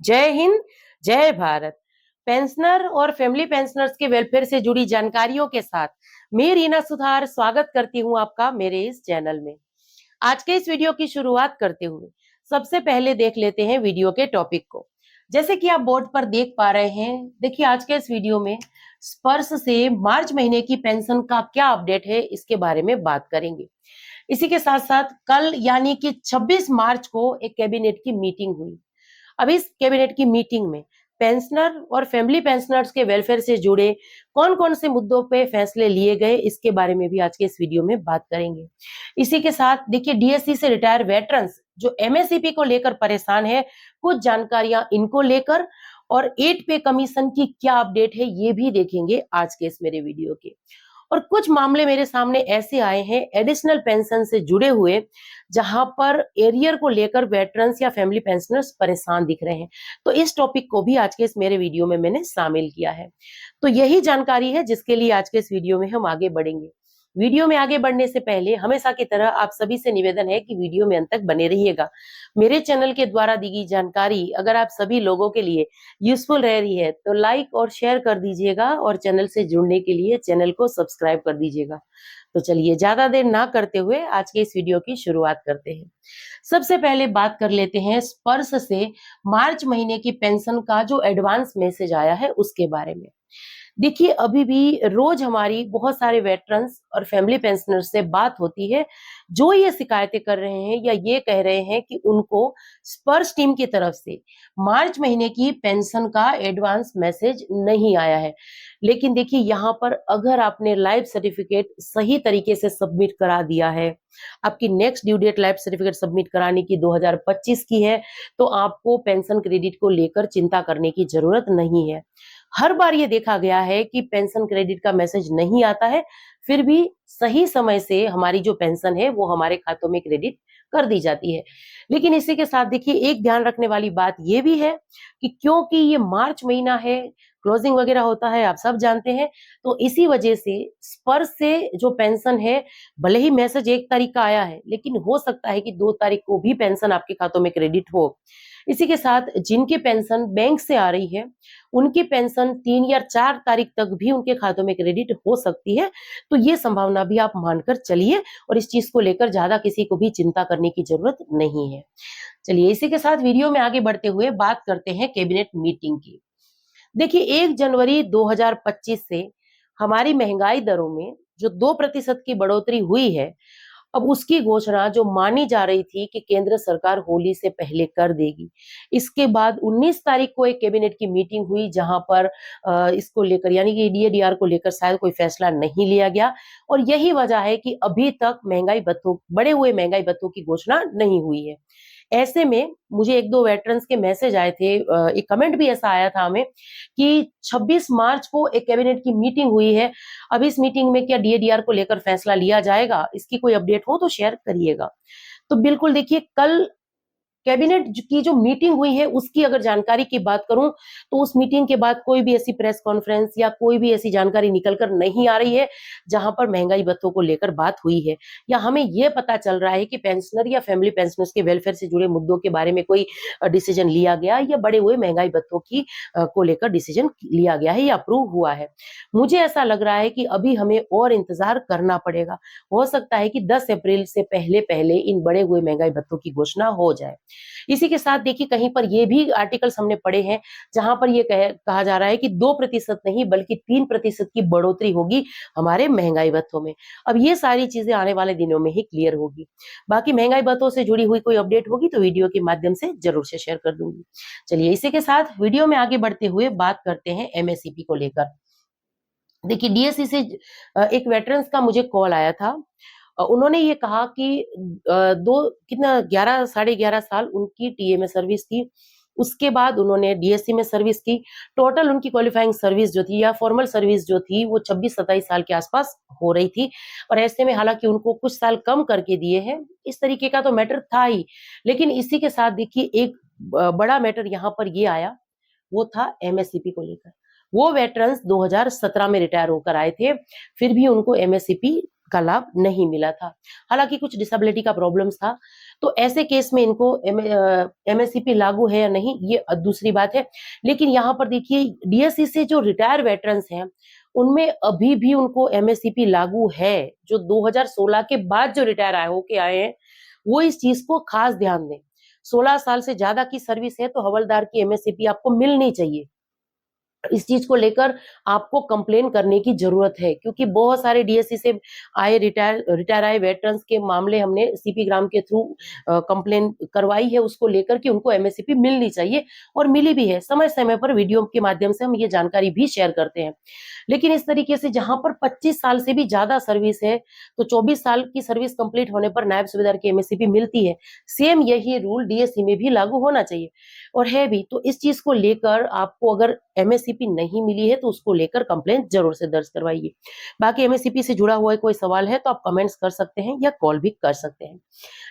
जय हिंद, जय भारत। पेंशनर और फैमिली पेंशनर्स के वेलफेयर से जुड़ी जानकारियों के साथ मैं रीना सुधार स्वागत करती हूं आपका मेरे इस चैनल में। आज के इस वीडियो की शुरुआत करते हुए सबसे पहले देख लेते हैं वीडियो के टॉपिक को। जैसे कि आप बोर्ड पर देख पा रहे हैं, देखिए आज के इस वीडियो में स्पर्श से मार्च महीने की पेंशन का क्या अपडेट है इसके बारे में बात करेंगे। इसी के साथ साथ कल यानी कि 26 मार्च को एक कैबिनेट की मीटिंग हुई। अब इस कैबिनेट की मीटिंग में पेंशनर और फैमिली पेंशनर्स के वेलफेयर से जुड़े कौन कौन से मुद्दों पे फैसले लिए गए इसके बारे में भी आज के इस वीडियो में बात करेंगे। इसी के साथ देखिए डीएससी से रिटायर वेटरन्स जो एमएससीपी को लेकर परेशान है, कुछ जानकारियां इनको लेकर और 8 पे कमीशन की क्या अपडेट है ये भी देखेंगे आज के इस मेरे वीडियो के। और कुछ मामले मेरे सामने ऐसे आए हैं एडिशनल पेंशन से जुड़े हुए, जहां पर एरियर को लेकर वेटरन्स या फैमिली पेंशनर्स परेशान दिख रहे हैं। तो इस टॉपिक को भी आज के इस मेरे वीडियो में मैंने शामिल किया है। तो यही जानकारी है जिसके लिए आज के इस वीडियो में हम आगे बढ़ेंगे। वीडियो में आगे बढ़ने से पहले हमेशा की तरह आप सभी से निवेदन है कि वीडियो में अंत तक बने रहिएगा। मेरे चैनल के द्वारा दी गई जानकारी अगर आप सभी लोगों के लिए यूजफुल रह रही है तो लाइक और शेयर कर दीजिएगा और चैनल से जुड़ने के लिए चैनल को सब्सक्राइब कर दीजिएगा। तो चलिए ज्यादा देर ना करते हुए आज के इस वीडियो की शुरुआत करते हैं। सबसे पहले बात कर लेते हैं स्पर्श से मार्च महीने की पेंशन का जो एडवांस मैसेज आया है उसके बारे में। देखिए अभी भी रोज हमारी बहुत सारे वेटरन्स और फैमिली पेंशनर से बात होती है, जो ये शिकायतें कर रहे हैं या ये कह रहे हैं कि उनको स्पर्श टीम की तरफ से मार्च महीने की पेंशन का एडवांस मैसेज नहीं आया है। लेकिन देखिए यहाँ पर अगर आपने लाइफ सर्टिफिकेट सही तरीके से सबमिट करा दिया है, आपकी next due date life certificate submit कराने की 2025 की है, तो आपको पेंशन क्रेडिट को लेकर चिंता करने की जरूरत नहीं है। हर बार ये देखा गया है कि पेंशन क्रेडिट का मैसेज नहीं आता है, फिर भी सही समय से हमारी जो पेंशन है वो हमारे खातों में क्रेडिट कर दी जाती है। लेकिन इसी के साथ देखिए एक ध्यान रखने वाली बात ये भी है कि क्योंकि ये मार्च महीना है, क्लोजिंग वगैरह होता है, आप सब जानते हैं, तो इसी वजह से स्पर्श से जो पेंशन है, भले ही मैसेज 1 तारीख का आया है, लेकिन हो सकता है कि 2 तारीख को भी पेंशन आपके खातों में क्रेडिट हो। इसी के साथ जिनकी पेंशन बैंक से आ रही है, उनकी पेंशन 3 या 4 तारीख तक भी उनके खातों में क्रेडिट हो सकती है। तो ये संभावना भी आप मानकर चलिए और इस चीज को लेकर ज्यादा किसी को भी चिंता करने की जरूरत नहीं है। चलिए इसी के साथ वीडियो में आगे बढ़ते हुए बात करते हैं कैबिनेट मीटिंग की। देखिए 1 जनवरी 2025 से हमारी महंगाई दरों में जो 2% की बढ़ोतरी हुई है, अब उसकी घोषणा जो मानी जा रही थी कि केंद्र सरकार होली से पहले कर देगी। इसके बाद 19 तारीख को एक कैबिनेट की मीटिंग हुई, जहां पर इसको लेकर यानी कि डीएडीआर को लेकर शायद कोई फैसला नहीं लिया गया और यही वजह है कि अभी तक महंगाई भत्तों बढ़े हुए महंगाई भत्तों की घोषणा नहीं हुई है। ऐसे में मुझे 1-2 वेटरन्स के मैसेज आए थे, एक कमेंट भी ऐसा आया था हमें कि 26 मार्च को एक कैबिनेट की मीटिंग हुई है। अब इस मीटिंग में क्या डीएडीआर को लेकर फैसला लिया जाएगा? इसकी कोई अपडेट हो तो शेयर करिएगा। तो बिल्कुल देखिए कल कैबिनेट की जो मीटिंग हुई है उसकी अगर जानकारी की बात करूं तो उस मीटिंग के बाद कोई भी ऐसी प्रेस कॉन्फ्रेंस या कोई भी ऐसी जानकारी निकलकर नहीं आ रही है जहां पर महंगाई भत्तों को लेकर बात हुई है, या हमें यह पता चल रहा है कि पेंशनर या फैमिली पेंशनर्स के वेलफेयर से जुड़े मुद्दों के बारे में कोई डिसीजन लिया गया या बढ़े हुए महंगाई भत्तों की को लेकर डिसीजन लिया गया है या अप्रूव हुआ है। मुझे ऐसा लग रहा है कि अभी हमें और इंतजार करना पड़ेगा। हो सकता है कि 10 अप्रैल से पहले पहले इन बढ़े हुए महंगाई भत्तों की घोषणा हो जाए। इसी के साथ देखिए कहीं पर ये भी आर्टिकल्स हमने पढ़े हैं जहां पर ये कहा जा रहा है कि 2% नहीं बल्कि 3% की बढ़ोतरी होगी हमारे महंगाई भत्तों में। अब ये सारी चीजें आने वाले दिनों में ही क्लियर होगी। बाकी महंगाई भत्तों से जुड़ी हुई कोई अपडेट होगी तो वीडियो के माध्यम से जरूर से शेयर कर दूंगी। चलिए इसी के साथ वीडियो में आगे बढ़ते हुए बात करते हैं एमएससीपी को लेकर। देखिए डीएससी से एक वेटरन्स का मुझे कॉल आया था। उन्होंने ये कहा कि दो कितना 11 साढ़े 11 साल उनकी टीए में सर्विस थी। उसके बाद उन्होंने डीएससी में सर्विस की। टोटल उनकी क्वालिफाइंग सर्विस जो थी या फॉर्मल सर्विस जो थी वो 26-27 साल के आसपास हो रही थी और ऐसे में हालांकि उनको कुछ साल कम करके दिए हैं, इस तरीके का तो मैटर था ही। लेकिन इसी के साथ देखिए एक बड़ा मैटर यहाँ पर ये आया, वो था एमएससीपी को लेकर। वो वेटरन्स 2017 में रिटायर होकर आए थे, फिर भी उनको एमएससीपी का लाभ नहीं मिला था। हालांकि कुछ डिसेबिलिटी का प्रॉब्लम्स था, तो ऐसे केस में इनको एमएससीपी लागू है या नहीं ये दूसरी बात है। लेकिन यहाँ पर देखिए डीएससी से जो रिटायर वेटरन्स हैं उनमें अभी भी उनको एमएससीपी लागू है। जो 2016 के बाद जो रिटायर होके आए हैं वो इस चीज को खास ध्यान दें। 16 साल से ज्यादा की सर्विस है तो हवलदार की एमएससीपी आपको मिलनी चाहिए। इस चीज को लेकर आपको कंप्लेन करने की जरूरत है, क्योंकि बहुत सारे डीएससी से आए रिटायर आए वेटरन्स के मामले हमने सीपी ग्राम के थ्रू कंप्लेन करवाई है उसको लेकर कि उनको एमएससीपी मिलनी चाहिए, और मिली भी है। समय समय पर वीडियो के माध्यम से हम ये जानकारी भी शेयर करते हैं। लेकिन इस तरीके से जहां पर 25 साल से भी ज्यादा सर्विस है तो 24 साल की सर्विस कंप्लीट होने पर नायब सूबेदार की एमएससीपी मिलती है। सेम यही रूल डीएससी में भी लागू होना चाहिए, और है भी। तो इस चीज को लेकर आपको अगर एमएससीपी नहीं मिली है तो उसको लेकर कंप्लेंट जरूर से दर्ज करवाइए। बाकी एमएससीपी से जुड़ा हुआ कोई सवाल है तो आप कमेंट्स कर सकते हैं या कॉल भी कर सकते हैं।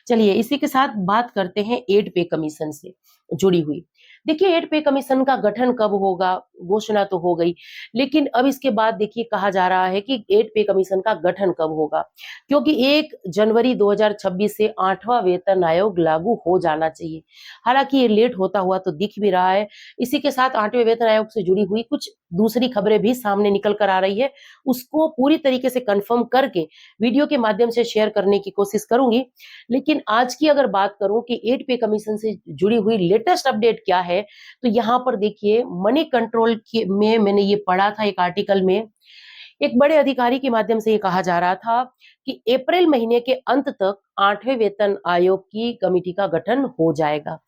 चलिए इसी के साथ बात करते हैं एड पे कमीशन से जुड़ी हुई। देखिए एड पे कमीशन का गठन कब होगा, घोषणा तो हो गई, लेकिन अब इसके बाद देखिए कहा जा रहा है कि एड पे कमीशन का गठन कब होगा, क्योंकि 1 जनवरी 2026 से 8वां वेतन आयोग लागू हो जाना चाहिए। हालांकि ये लेट होता हुआ तो दिख भी रहा है। इसी के साथ 8वें वेतन आयोग से जुड़ी हुई कुछ दूसरी खबरें भी सामने निकल कर आ रही है, उसको पूरी तरीके से कंफर्म करके वीडियो के माध्यम से शेयर करने की कोशिश करूंगी। लेकिन आज की अगर बात करूं कि एड पे कमीशन से जुड़ी हुई लेटेस्ट अपडेट क्या है, तो यहाँ पर देखिए मनी कंट्रोल में मैंने ये पढ़ा था एक आर्टिकल में, एक बड़े अधिकारी के माध्यम से ये कहा जा रहा था कि अप्रैल महीने के अंत तक 8वें वेतन आयोग की कमेटी का गठन हो जाएगा।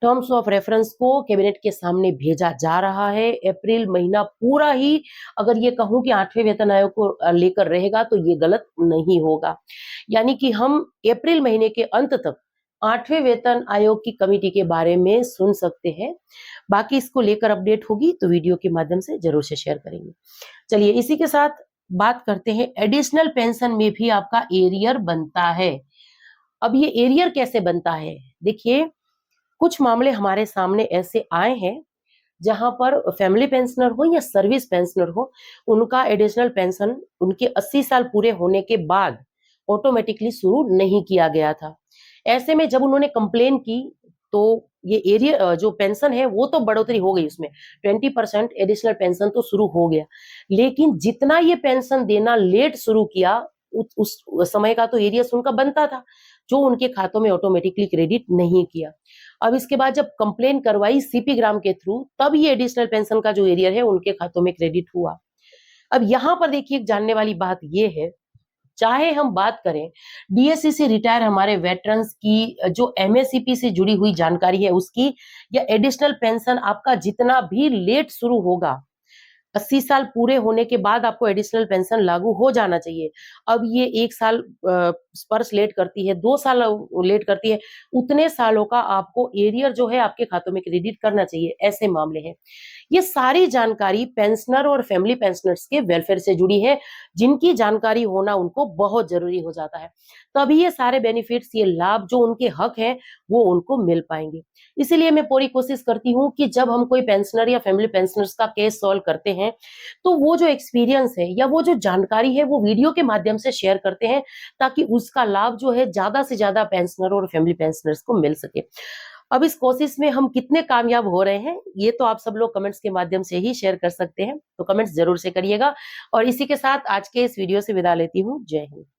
टर्म्स ऑफ रेफरेंस को कैबिनेट के सामने भेजा जा रहा है। अप्रैल महीना पूरा ही अगर ये कहूं कि 8वें वेतन आयोग को लेकर रहेगा तो ये गलत नहीं होगा। यानी कि हम अप्रैल महीने के अंत तक 8वें वेतन आयोग की कमेटी के बारे में सुन सकते हैं। बाकी इसको लेकर अपडेट होगी तो वीडियो के माध्यम से जरूर से शेयर करेंगे। चलिए इसी के साथ बात करते हैं, एडिशनल पेंशन में भी आपका एरियर बनता है। अब ये एरियर कैसे बनता है, देखिए कुछ मामले हमारे सामने ऐसे आए हैं जहां पर फैमिली पेंशनर हो या सर्विस पेंशनर हो, उनका एडिशनल पेंशन उनके 80 साल पूरे होने के बाद ऑटोमेटिकली शुरू नहीं किया गया था। ऐसे में जब उन्होंने कंप्लेन की तो ये एरिया जो पेंशन है वो तो बढ़ोतरी हो गई, उसमें 20% एडिशनल पेंशन तो शुरू हो गया। लेकिन जितना ये पेंशन देना लेट शुरू किया उस समय का तो एरिया उनका बनता था, जो उनके खातों में ऑटोमेटिकली क्रेडिट नहीं किया। अब इसके बाद जब कंप्लेन करवाई सीपी ग्राम के थ्रू, तब ये एडिशनल पेंशन का जो एरियर है उनके खातों में क्रेडिट हुआ। अब यहाँ पर देखिए जानने वाली बात ये है, चाहे हम बात करें डीएससी से रिटायर हमारे वेटरन्स की जो एमएससीपी से जुड़ी हुई जानकारी है उसकी, या एडिशनल पेंशन आपका जितना भी लेट शुरू होगा, 80 साल पूरे होने के बाद आपको एडिशनल पेंशन लागू हो जाना चाहिए। अब ये 1 साल स्पर्श लेट करती है, 2 साल लेट करती है, उतने सालों का आपको एरियर जो है आपके खातों में क्रेडिट करना चाहिए। ऐसे मामले हैं। ये सारी जानकारी पेंशनर और फैमिली पेंशनर्स के वेलफेयर से जुड़ी है, जिनकी जानकारी होना उनको बहुत जरूरी हो जाता है। तभी ये सारे बेनिफिट्स, ये लाभ जो उनके हक है वो उनको मिल पाएंगे। इसीलिए मैं पूरी कोशिश करती हूँ कि जब हम कोई पेंशनर या फैमिली पेंशनर्स का केस सॉल्व करते हैं तो वो जो एक्सपीरियंस है या वो जो जानकारी है वो वीडियो के माध्यम से शेयर करते हैं, ताकि उसका लाभ जो है ज्यादा से ज्यादा पेंशनर और फैमिली पेंशनर्स को मिल सके। अब इस कोशिश में हम कितने कामयाब हो रहे हैं ये तो आप सब लोग कमेंट्स के माध्यम से ही शेयर कर सकते हैं, तो कमेंट्स जरूर से करिएगा। और इसी के साथ आज के इस वीडियो से विदा लेती हूँ। जय हिंद।